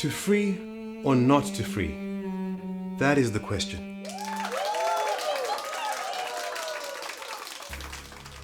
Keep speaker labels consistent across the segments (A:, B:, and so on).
A: To free or not to free? That is the question.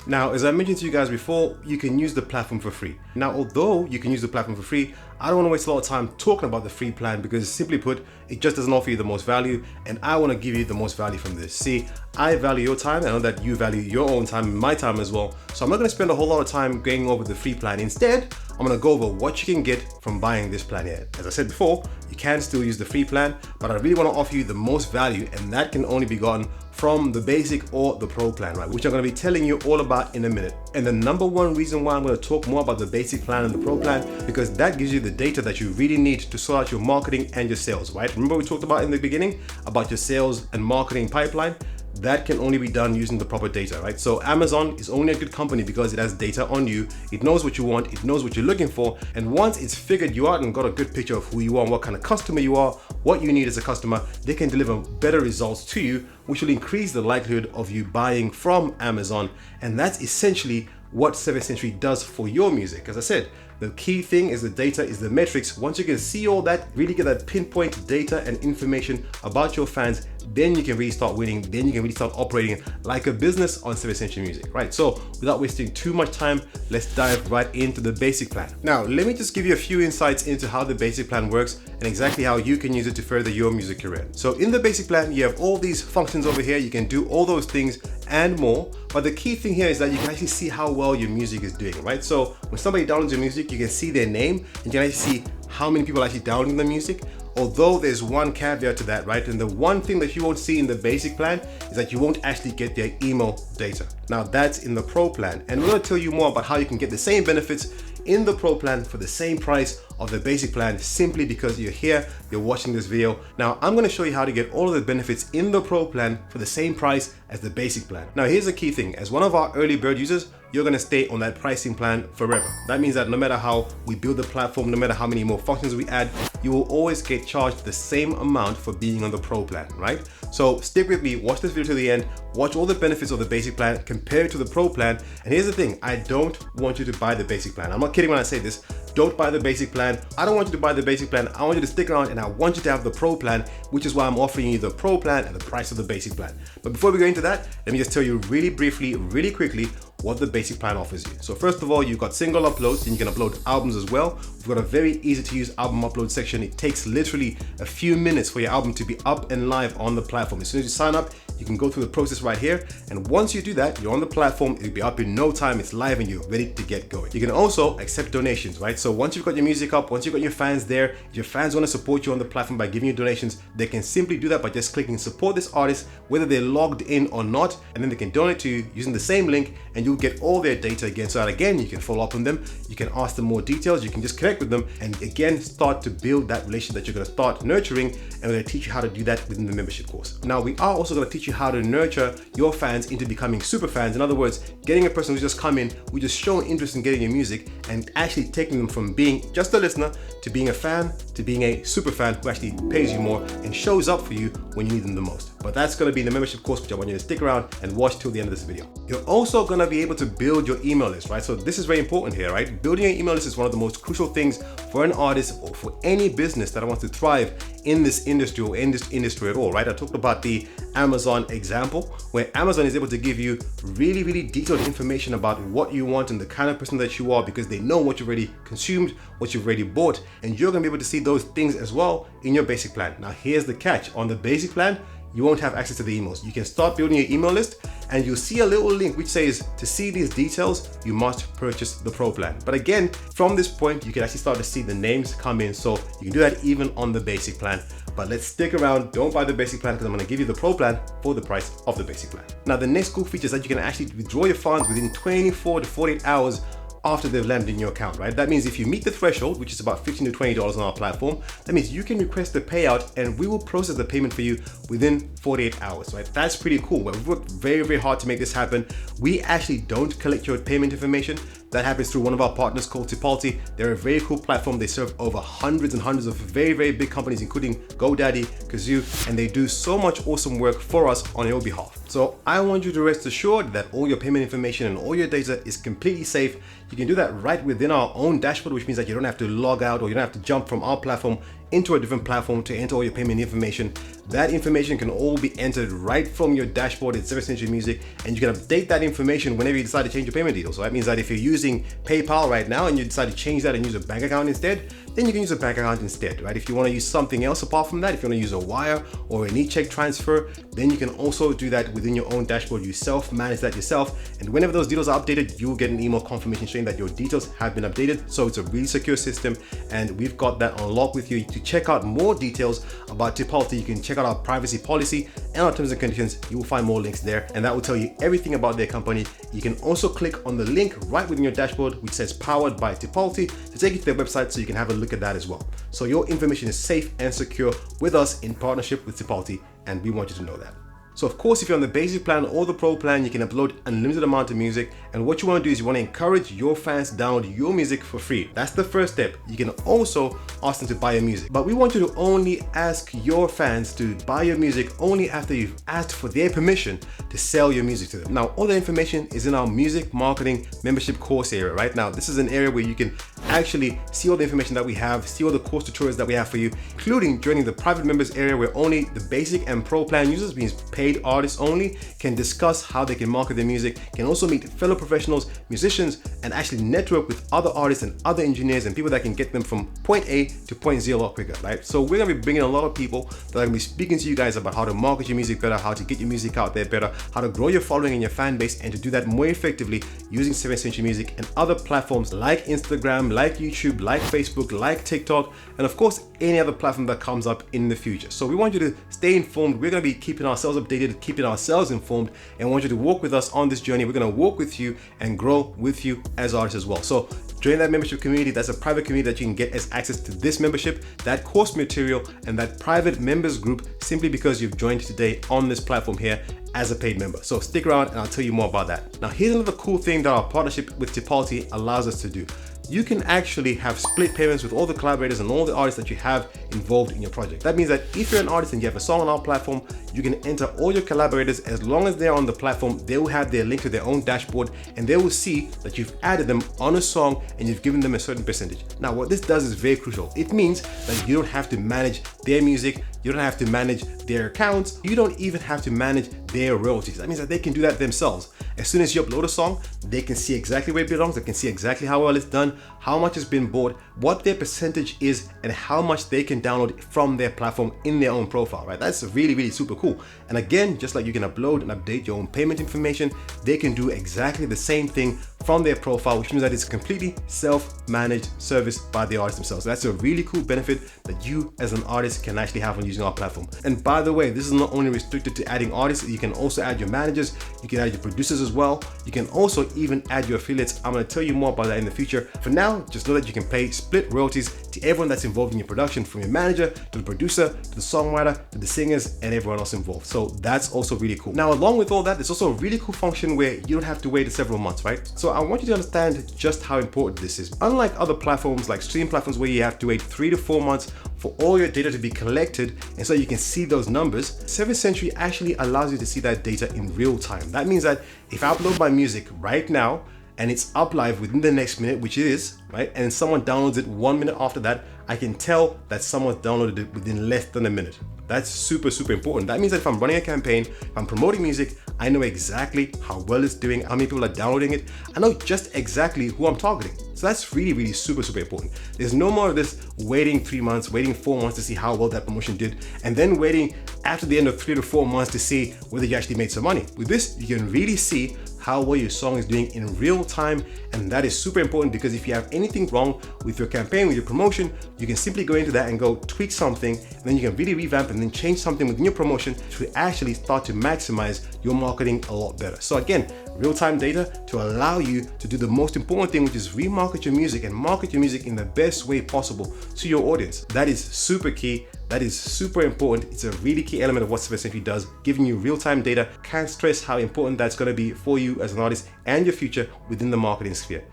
A: Now, as I mentioned to you guys before, you can use the platform for free. Now, although you can use the platform for free, I don't want to waste a lot of time talking about the free plan because simply put, it just doesn't offer you the most value, and I want to give you the most value from this. See, I value your time. I know that you value your own time and my time as well. So I'm not going to spend a whole lot of time going over the free plan. Instead, I'm going to go over what you can get from buying this plan here. As I said before, you can still use the free plan, but I really want to offer you the most value, and that can only be gotten from the basic or the pro plan, right? Which I'm going to be telling you all about in a minute. And the number one reason why I'm going to talk more about the basic plan and the pro plan, because that gives you the data that you really need to sort out your marketing and your sales, right? Remember we talked about in the beginning about your sales and marketing pipeline? That can only be done using the proper data, right? So Amazon is only a good company because it has data on you. It knows what you want, it knows what you're looking for. And once it's figured you out and got a good picture of who you are, what kind of customer you are, what you need as a customer, they can deliver better results to you, which will increase the likelihood of you buying from Amazon. And that's essentially what 7th Century does for your music. As I said, the key thing is the data, is the metrics. Once you can see all that, really get that pinpoint data and information about your fans, then you can really start winning, then you can really start operating like a business on 7th Century Music, right? So without wasting too much time, let's dive right into the basic plan. Now, let me just give you a few insights into how the basic plan works and exactly how you can use it to further your music career. So in the basic plan, you have all these functions over here. You can do all those things and more. But the key thing here is that you can actually see how well your music is doing, right? So when somebody downloads your music, you can see their name and you can actually see how many people are actually downloading the music. Although there's one caveat to that, right? And the one thing that you won't see in the basic plan is that you won't actually get their email data. Now that's in the pro plan. And we're gonna tell you more about how you can get the same benefits in the pro plan for the same price of the basic plan, simply because you're here, you're watching this video. Now I'm going to show you how to get all of the benefits in the pro plan for the same price as the basic plan. Now here's the key thing: as one of our early bird users, you're going to stay on that pricing plan forever. That means that no matter how we build the platform, no matter how many more functions we add, you will always get charged the same amount for being on the pro plan, right? So stick with me, watch this video to the end, watch all the benefits of the basic plan, compare it to the pro plan. And here's the thing, I don't want you to buy the basic plan. I'm not kidding when I say this. Don't buy the basic plan. I don't want you to buy the basic plan. I want you to stick around and I want you to have the pro plan, which is why I'm offering you the pro plan at the price of the basic plan. But before we go into that, let me just tell you really briefly, really quickly, what the basic plan offers you. So first of all, you've got single uploads, and you can upload albums as well. We've got a very easy to use album upload section. It takes literally a few minutes for your album to be up and live on the platform. As soon as you sign up, you can go through the process right here. And once you do that, you're on the platform, it'll be up in no time, it's live and you're ready to get going. You can also accept donations, right? So once you've got your music up, once you've got your fans there, if your fans want to support you on the platform by giving you donations, they can simply do that by just clicking support this artist, whether they're logged in or not, and then they can donate to you using the same link, and you'll get all their data again. So that again, you can follow up on them, you can ask them more details, you can just connect with them, and again, start to build that relationship that you're going to start nurturing, and we're going to teach you how to do that within the membership course. Now, we are also going to teach you how to nurture your fans into becoming super fans. In other words, getting a person who's just come in, who just shown interest in getting your music, and actually taking them from being just a listener to being a fan to being a super fan who actually pays you more and shows up for you when you need them the most. But that's going to be in the membership course, which I want you to stick around and watch till the end of this video. You're also going to be able to build your email list, right? So this is very important here, right? Building an email list is one of the most crucial things for an artist or for any business that wants to thrive in this industry or in this industry at all, right? I talked about the Amazon example, where Amazon is able to give you really, really detailed information about what you want and the kind of person that you are, because they know what you've already consumed, what you've already bought, and you're going to be able to see those things as well in your basic plan. Now, here's the catch. On the basic plan, you won't have access to the emails. You can start building your email list and you'll see a little link which says to see these details, you must purchase the pro plan. But again, from this point, you can actually start to see the names come in. So you can do that even on the basic plan. But let's stick around. Don't buy the basic plan because I'm going to give you the pro plan for the price of the basic plan. Now, the next cool feature is that you can actually withdraw your funds within 24 to 48 hours after they've landed in your account, right? That means if you meet the threshold, which is about $15 to $20 on our platform, that means you can request the payout and we will process the payment for you within 48 hours, right? That's pretty cool. We've worked very, very hard to make this happen. We actually don't collect your payment information. That happens through one of our partners called Royalties. They're a very cool platform. They serve over hundreds and hundreds of very, very big companies, including GoDaddy, Kazoo, and they do so much awesome work for us on your behalf. So I want you to rest assured that all your payment information and all your data is completely safe. You can do that right within our own dashboard, which means that you don't have to log out or you don't have to jump from our platform into a different platform to enter all your payment information. That information can all be entered right from your dashboard in 7th Century Music, and you can update that information whenever you decide to change your payment details. So that means that if you're using PayPal right now and you decide to change that and use a bank account instead, then you can use a bank account instead, right? If you want to use something else apart from that, if you want to use a wire or an e-check transfer, then you can also do that within your own dashboard. You self-manage that yourself, and whenever those details are updated, you'll get an email confirmation showing that your details have been updated. So it's a really secure system, and we've got that on lock with you. To check out more details about Tipalti, you can check out our privacy policy and our terms and conditions. You will find more links there, and that will tell you everything about their company. You can also click on the link right within your dashboard which says powered by Tipalti to take you to their website, so you can have a look at that as well. So your information is safe and secure with us in partnership with Tipalti, and we want you to know that. So of course, if you're on the basic plan or the pro plan, you can upload unlimited amount of music. And what you want to do is you want to encourage your fans to download your music for free. That's the first step. You can also ask them to buy your music, but we want you to only ask your fans to buy your music only after you've asked for their permission to sell your music to them. Now, all the information is in our music marketing membership course area right now. This is an area where you can actually see all the information that we have, see all the course tutorials that we have for you, including joining the private members area where only the basic and pro plan users, means paid artists only, can discuss how they can market their music, can also meet fellow professionals, musicians, and actually network with other artists and other engineers and people that can get them from point A to point Z a lot quicker, right? So we're gonna be bringing a lot of people that are gonna be speaking to you guys about how to market your music better, how to get your music out there better, how to grow your following and your fan base, and to do that more effectively using 7th Century Music and other platforms like Instagram, like YouTube, like Facebook, like TikTok, and of course any other platform that comes up in the future. So we want you to stay informed. We're going to be keeping ourselves updated, keeping ourselves informed, and want you to walk with us on this journey. We're going to walk with you and grow with you as artists as well. So join that membership community. That's a private community that you can get as access to this membership, that course material, and that private members group, simply because you've joined today on this platform here as a paid member. So stick around and I'll tell you more about that. Now, here's another cool thing that our partnership with Tipalti allows us to do. You can actually have split payments with all the collaborators and all the artists that you have involved in your project. That means that if you're an artist and you have a song on our platform, you can enter all your collaborators. As long as they're on the platform, they will have their link to their own dashboard, and they will see that you've added them on a song and you've given them a certain percentage. Now, what this does is very crucial. It means that you don't have to manage their music, you don't have to manage their accounts, you don't even have to manage their royalties. That means that they can do that themselves. As soon as you upload a song, they can see exactly where it belongs, they can see exactly how well it's done, how much has been bought, what their percentage is, and how much they can download from their platform in their own profile, right? That's really, really super cool. And again, just like you can upload and update your own payment information, they can do exactly the same thing from their profile, which means that it's a completely self-managed service by the artists themselves. So that's a really cool benefit that you as an artist can actually have on using our platform. And by the way, this is not only restricted to adding artists, you can also add your managers, you can add your producers as well. You can also even add your affiliates. I'm going to tell you more about that in the future. For now, just know that you can pay split royalties to everyone that's involved in your production, from your manager to the producer to the songwriter to the singers and everyone else involved. So that's also really cool. Now, along with all that, there's also a really cool function where you don't have to wait several months, right? So I want you to understand just how important this is. Unlike other platforms like stream platforms where you have to wait 3 to 4 months for all your data to be collected and so you can see those numbers, 7th Century actually allows you to see that data in real time. That means that if I upload my music right now and it's up live within the next minute, which it is, right, and someone downloads it 1 minute after that, I can tell that someone downloaded it within less than a minute. That's super, super important. That means that if I'm running a campaign, if I'm promoting music, I know exactly how well it's doing, how many people are downloading it. I know just exactly who I'm targeting. So that's really, really super, super important. There's no more of this waiting 3 months, waiting 4 months to see how well that promotion did, and then waiting after the end of 3 to 4 months to see whether you actually made some money. With this, you can really see how well your song is doing in real time, and that is super important, because if you have anything wrong with your campaign, with your promotion, you can simply go into that and go tweak something, and then you can really revamp and then change something within your promotion to actually start to maximize your marketing a lot better. So again, real-time data to allow you to do the most important thing, which is remarket your music and market your music in the best way possible to your audience. That is super key. That is super important. It's a really key element of what 7th Century does, giving you real-time data. Can't stress how important that's going to be for you as an artist and your future within the marketing sphere.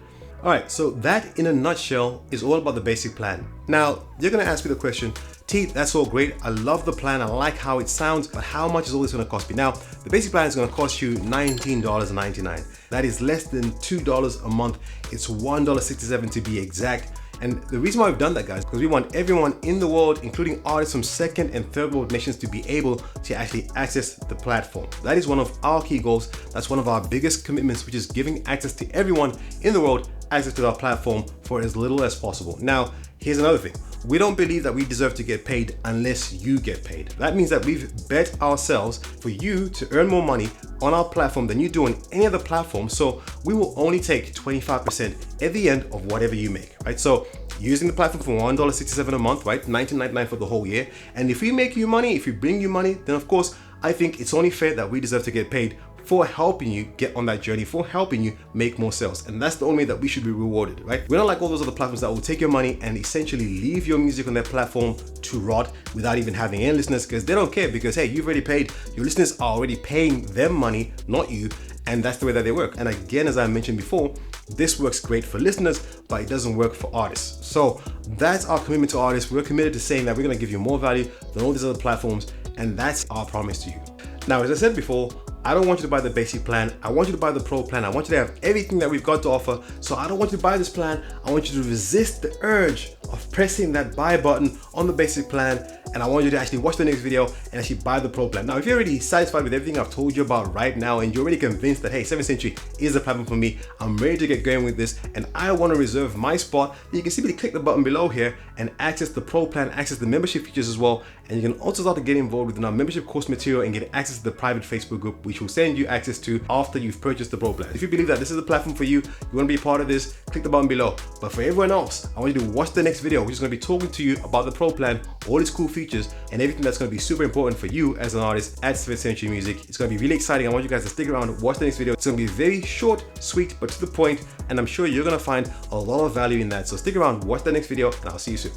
A: Alright, so that in a nutshell is all about the basic plan. Now, you're gonna ask me the question, T, that's all great, I love the plan, I like how it sounds, but how much is all this gonna cost me? Now, the basic plan is gonna cost you $19.99. That is less than $2 a month. It's $1.67 to be exact. And the reason why we've done that, guys, because we want everyone in the world, including artists from second and third world nations, to be able to actually access the platform. That is one of our key goals. That's one of our biggest commitments, which is giving access to everyone in the world, access to our platform for as little as possible. Now, here's another thing. We don't believe that we deserve to get paid unless you get paid. That means that we've bet ourselves for you to earn more money on our platform than you do on any other platform. So we will only take 25% at the end of whatever you make, right? So using the platform for $1.67 a month, right? $19.99 for the whole year. And if we make you money, if we bring you money, then of course, I think it's only fair that we deserve to get paid for helping you get on that journey, for helping you make more sales. And that's the only way that we should be rewarded, right? We're not like all those other platforms that will take your money and essentially leave your music on their platform to rot without even having any listeners, because they don't care, because hey, you've already paid, your listeners are already paying them money, not you. And that's the way that they work. And again, as I mentioned before, this works great for listeners, but it doesn't work for artists. So that's our commitment to artists. We're committed to saying that we're gonna give you more value than all these other platforms, and that's our promise to you. Now, as I said before, I don't want you to buy the basic plan. I want you to buy the pro plan. I want you to have everything that we've got to offer. So I don't want you to buy this plan. I want you to resist the urge of pressing that buy button on the basic plan. And I want you to actually watch the next video and actually buy the pro plan. Now, if you're already satisfied with everything I've told you about right now, and you're already convinced that, hey, 7th Century is the platform for me, I'm ready to get going with this, and I want to reserve my spot, you can simply click the button below here and access the pro plan, access the membership features as well. And you can also start to get involved within our membership course material and get access to the private Facebook group, which will send you access to after you've purchased the pro plan. If you believe that this is the platform for you, you want to be a part of this, click the button below. But for everyone else, I want you to watch the next video, which is going to be talking to you about the pro plan, all its cool features, and everything that's going to be super important for you as an artist at 7th Century Music. It's going to be really exciting. I want you guys to stick around, watch the next video. It's going to be very short, sweet, but to the point, and I'm sure you're going to find a lot of value in that. So stick around, watch the next video, and I'll see you soon.